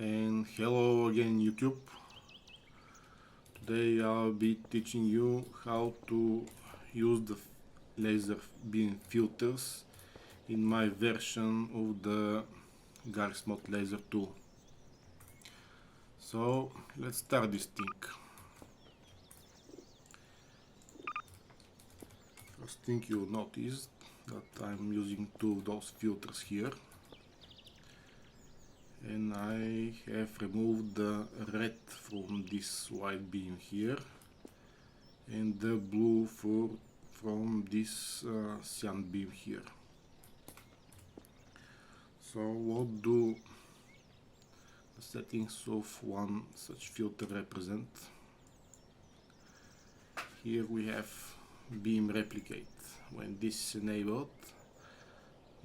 And hello again YouTube. Today I'll be teaching you how to use the laser beam filters in my version of the Smart laser tool. So let's start this thing. First thing you'll notice that I'm using two of those filters here. And I have removed the red from this white beam here and the blue from this cyan beam here. So what do the settings of one such filter represent? Here we have beam replicate. When this is enabled,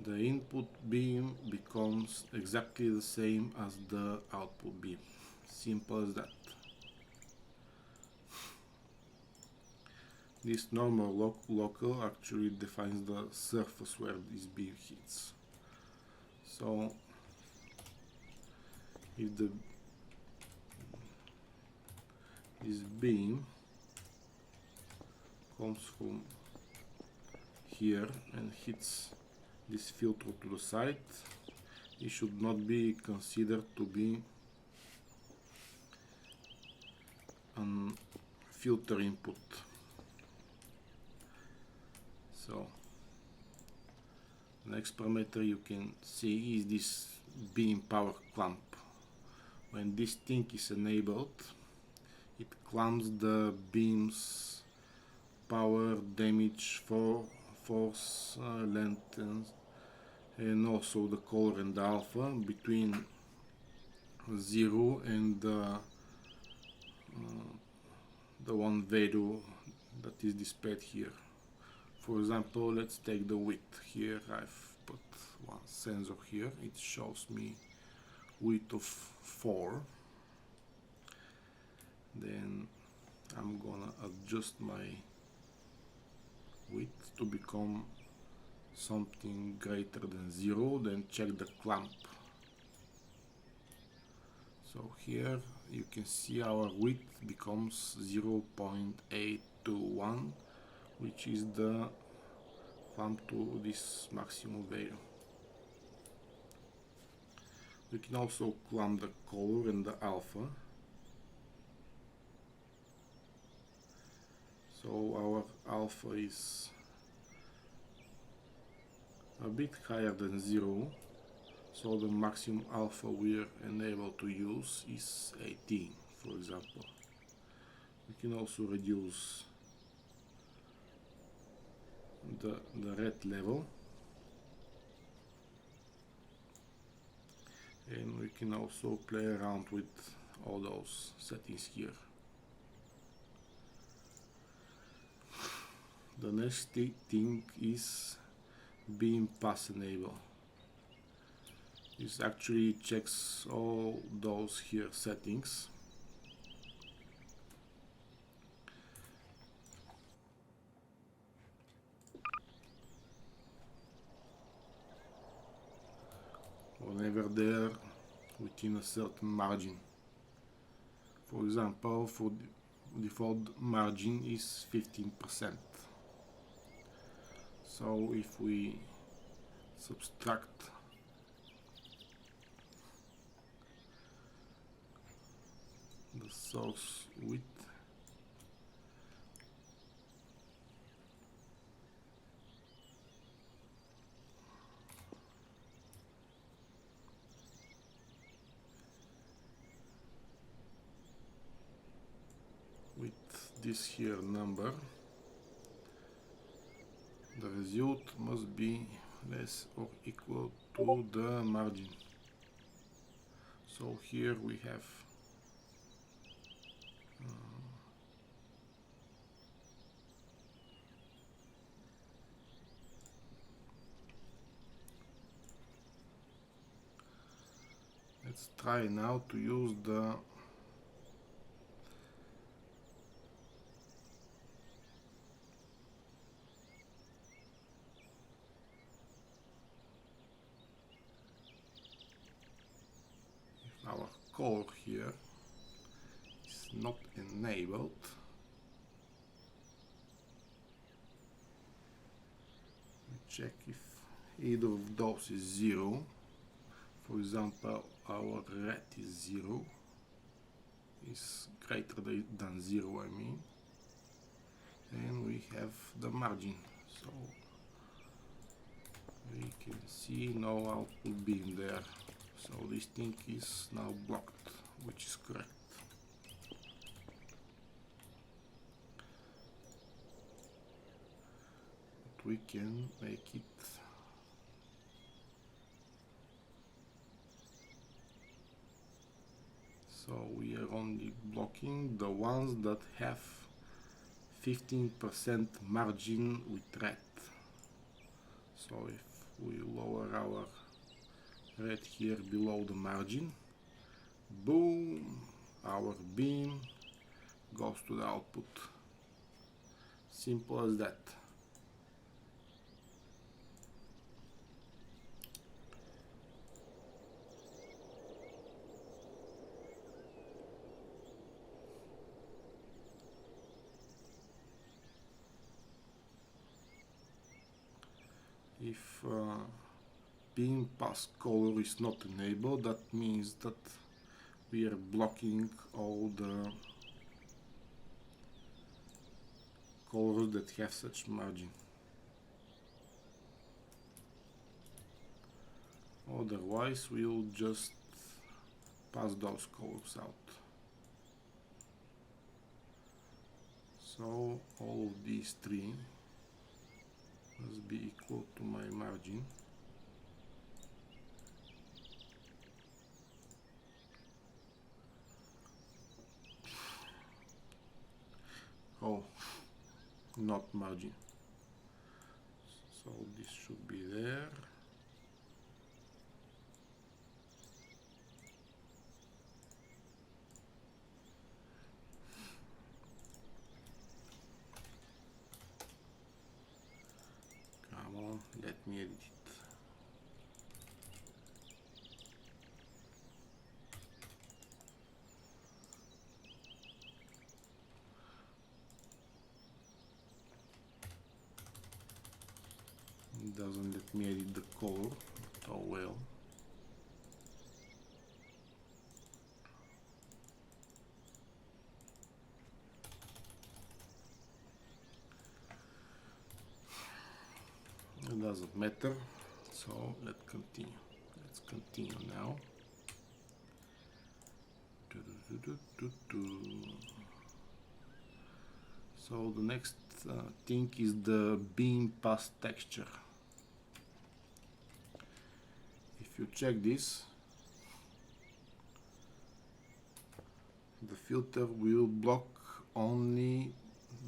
the input beam becomes exactly the same as the output beam. Simple as that. This normal local actually defines the surface where this beam hits. So if this beam comes from here and hits this filter to the side, it should not be considered to be a filter input. So the next parameter you can see is this beam power clamp. When this thing is enabled, it clamps the beam's power, damage, force, length, and also the color and the alpha between 0 and the one value that is displayed here. For example, let's take the width. Here I've put one sensor here. It shows me width of 4. Then I'm gonna adjust my width to become something greater than 0, then check the clamp. So here you can see our width becomes 0.821, which is the clamp to this maximum value. We can also clamp the color and the alpha. So our alpha is a bit higher than 0, so the maximum alpha we're enabled to use is 18, for example. We can also reduce the red level, and we can also play around with all those settings here. The next thing is beam pass enable. This actually checks all those here settings. Whenever they're within a certain margin. For example, for default margin is 15%. So if we subtract the source width, with this here number, the result must be less or equal to the margin. So here we have let's try now to use the our color here is not enabled, we check if either of those is 0. For example, our red is 0, is greater than 0, I mean, and we have the margin, so we can see no output beam there, so this thing is now blocked, which is correct. But we can make it so we are only blocking the ones that have 15% margin with red. So if we lower our red here below the margin, boom, our beam goes to the output. Simple as that. If beam pass color is not enabled, that means that we are blocking all the colors that have such margin. Otherwise, we'll just pass those colors out. So all of these three must be equal to my margin. Oh, not margin. So this should be there. Come on, let me edit it. It doesn't let me edit the color. Oh well. It doesn't matter, so let's continue. Let's continue now. So the next thing is the beam pass texture. If you check this, the filter will block only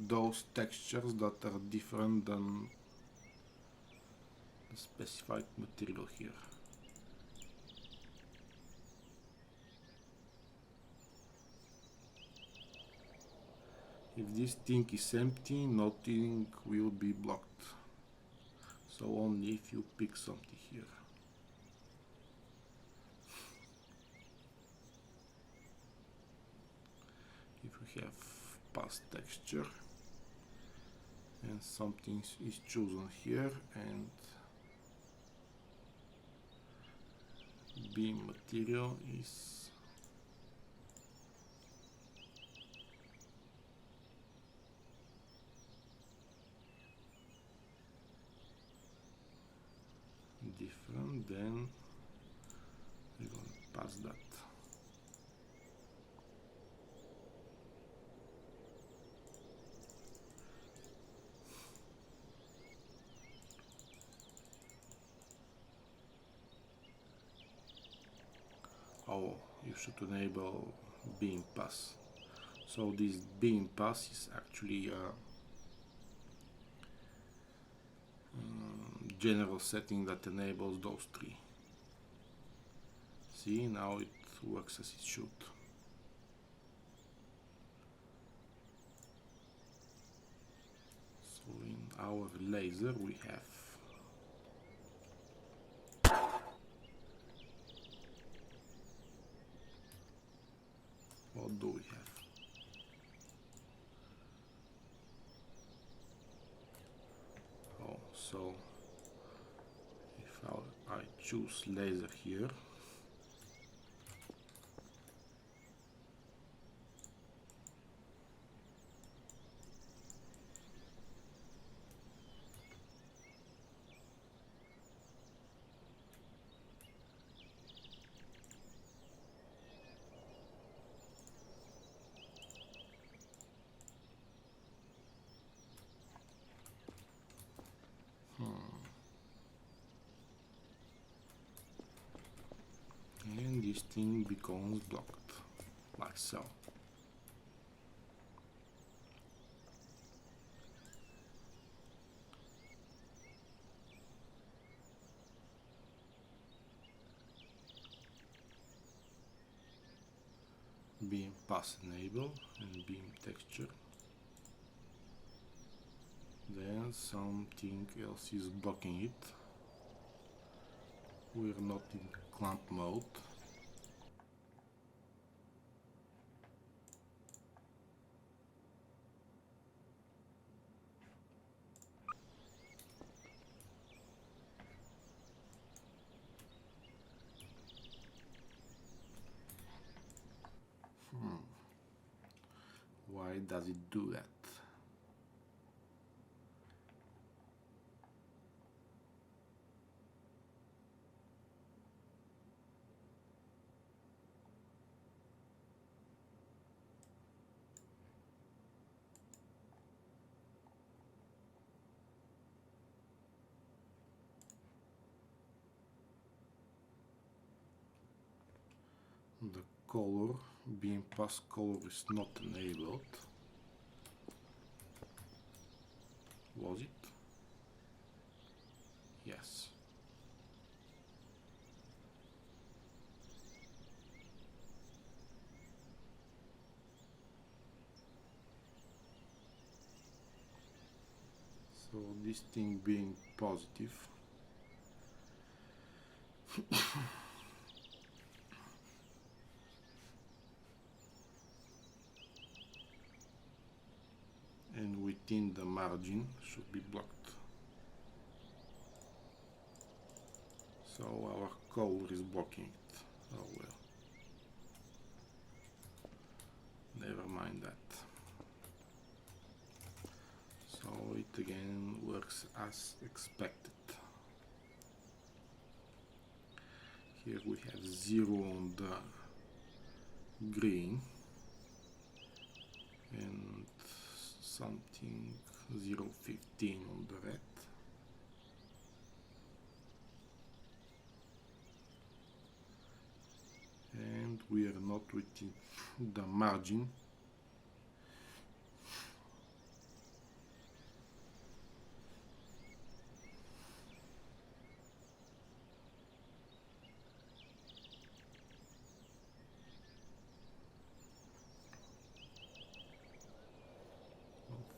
those textures that are different than the specified material here. If this thing is empty, nothing will be blocked. So only if you pick something here. If we have pass texture and something is chosen here and beam material is different, then we're going to pass that. Oh, you should enable beam pass. So this beam pass is actually a general setting that enables those three. See, now it works as it should. So in our laser we have What do we have? Oh, so if I choose laser here, and this thing becomes blocked, like so. Beam pass enable and beam texture. Then something else is blocking it. We're not in clamp mode. Why does it do that? The color, beam pass color is not enabled. Was it? Yes. So this thing being positive. And within the margin should be blocked. So our color is blocking it. Oh well. Never mind that. So it again works as expected. Here we have 0 on the green and something 0.15 on the red. And we are not within the margin.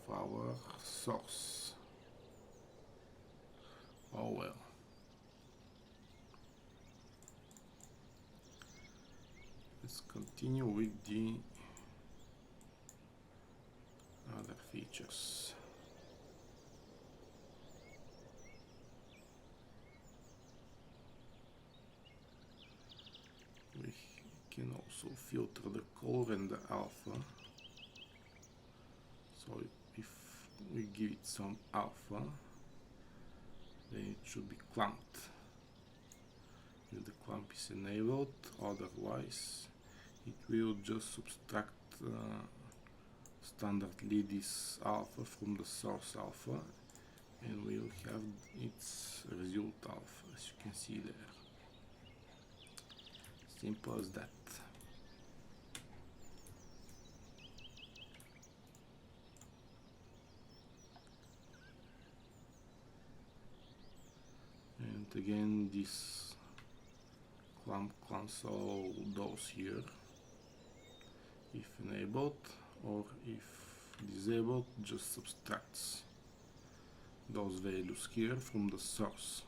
Of our source. Oh well. Let's continue with the other features. We can also filter the color and the alpha. So if we give it some alpha, then it should be clamped. If the clamp is enabled, otherwise it will just subtract standardly this alpha from the source alpha, and we'll have its result alpha, as you can see there. Simple as that. And again, this clamp clamps all those here, if enabled, or if disabled, just subtracts those values here from the source.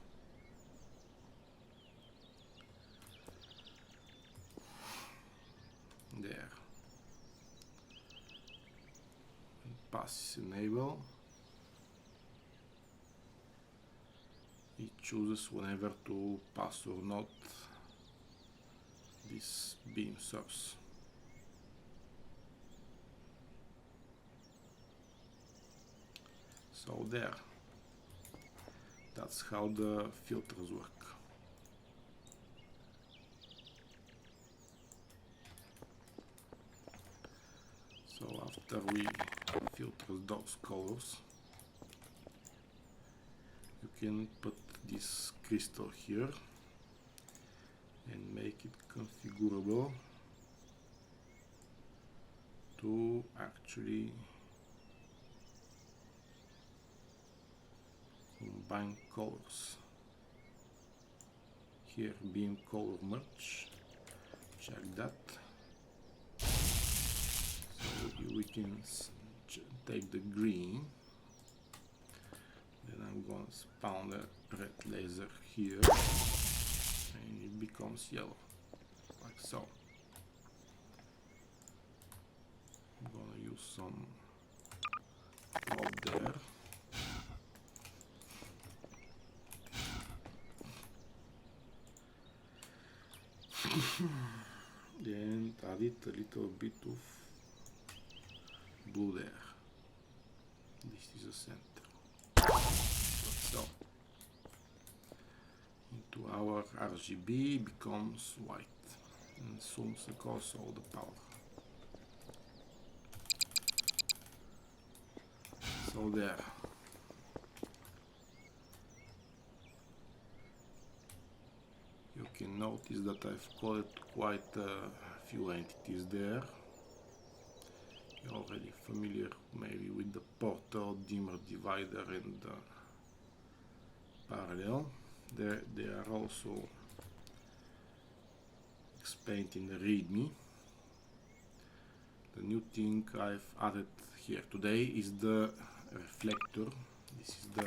There. pass is enabled, it chooses whenever to pass or not this beam source. So there, that's how the filters work. So after we filter those colors, you can put this crystal here and make it configurable to actually combine colors. Here, beam color merge, check that. So we can take the green, then I'm going to spawn a red laser here and it becomes yellow, like so. I'm going to use some drop there. Then add it a little bit of blue there. This is the center. Like so. Into our RGB becomes white and zooms across all the power. So there. You can notice that I've called quite a few entities there. You're already familiar maybe with the portal, dimmer, divider and parallel. They are also explained in the README. The new thing I've added here today is the reflector. This is the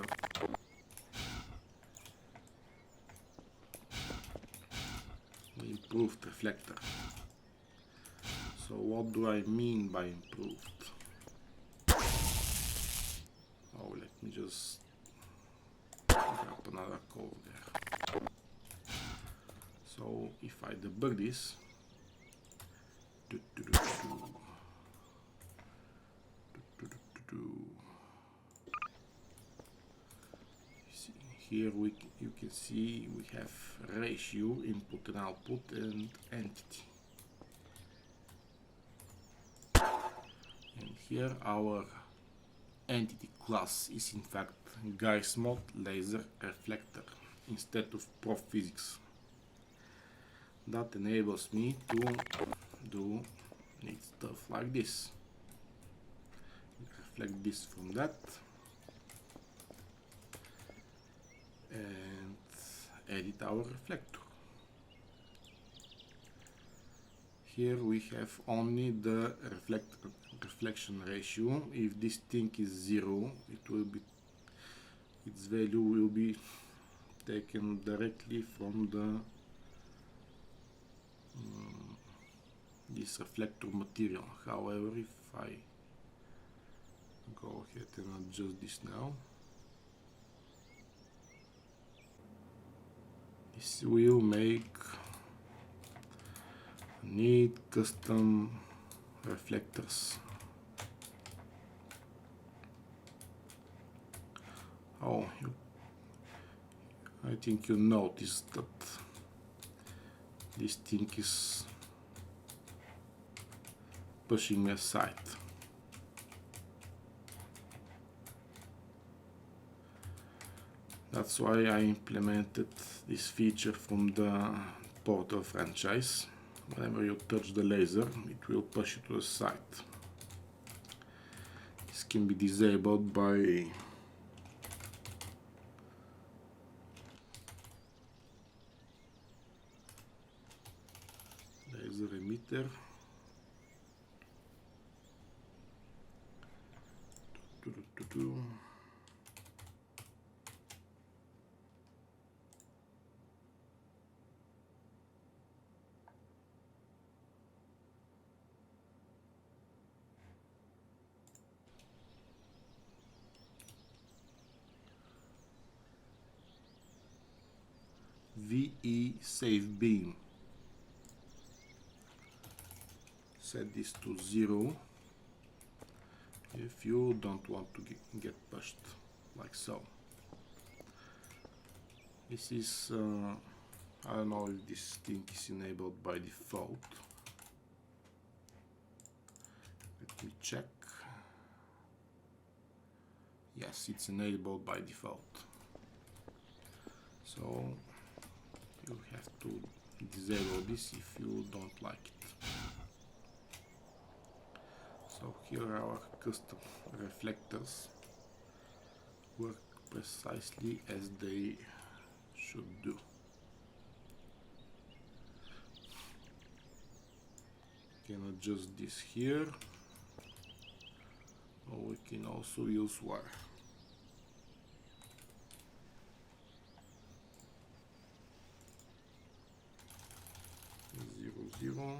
improved reflector. So what do I mean by improved? Oh, let me just grab another color there. So if I debug this, here you can see we have ratio, input and output, and entity. And here our entity class is in fact Gauss mode laser reflector instead of prof physics. That enables me to do neat stuff like this. Reflect this from that and edit our reflector. Here we have only the reflection ratio. If this thing is 0, its value will be taken directly from the this reflector material. However, if I go ahead and adjust this now, this will make neat custom reflectors. Oh, I think you noticed that this thing is pushing me aside. That's why I implemented this feature from the Portal franchise. Whenever you touch the laser, it will push you to the side. This can be disabled by laser emitter. VE save beam. Set this to 0 if you don't want to get pushed, like so. This is I don't know if this thing is enabled by default. Let me check. Yes, it's enabled by default. So you have to disable this if you don't like it. So here our custom reflectors work precisely as they should do. We can adjust this here, or we can also use wire. Zero.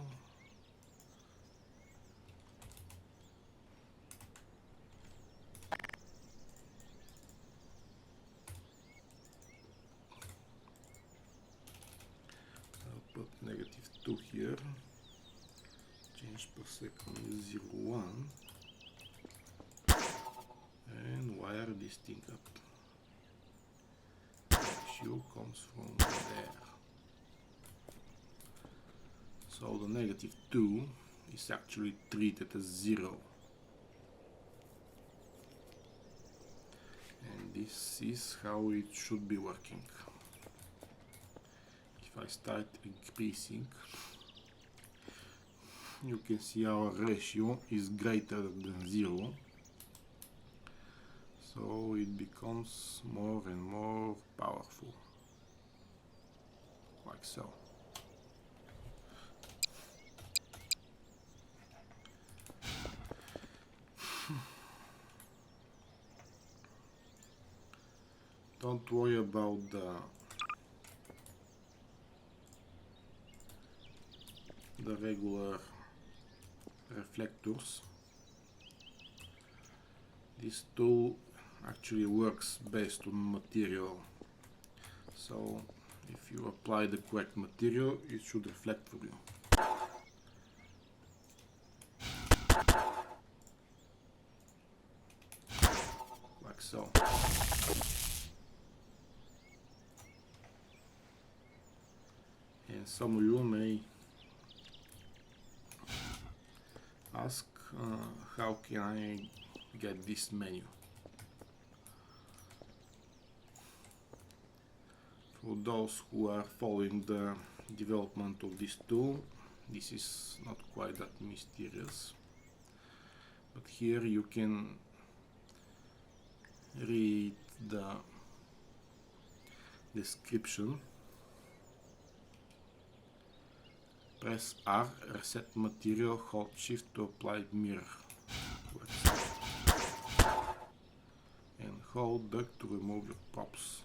I'll put -2 here. Change per second is 0.1 and wire this thing up. Ratio comes from there. So the -2 is actually treated as 0. And this is how it should be working. If I start increasing, you can see our ratio is greater than 0. So it becomes more and more powerful. Like so. Don't worry about the regular reflectors. This tool actually works based on material. So if you apply the correct material, it should reflect for you. Like so. And some of you may ask, how can I get this menu? For those who are following the development of this tool, this is not quite that mysterious, but here you can read the description. Press R, reset material, hold shift to apply mirror. And hold duck to remove your props.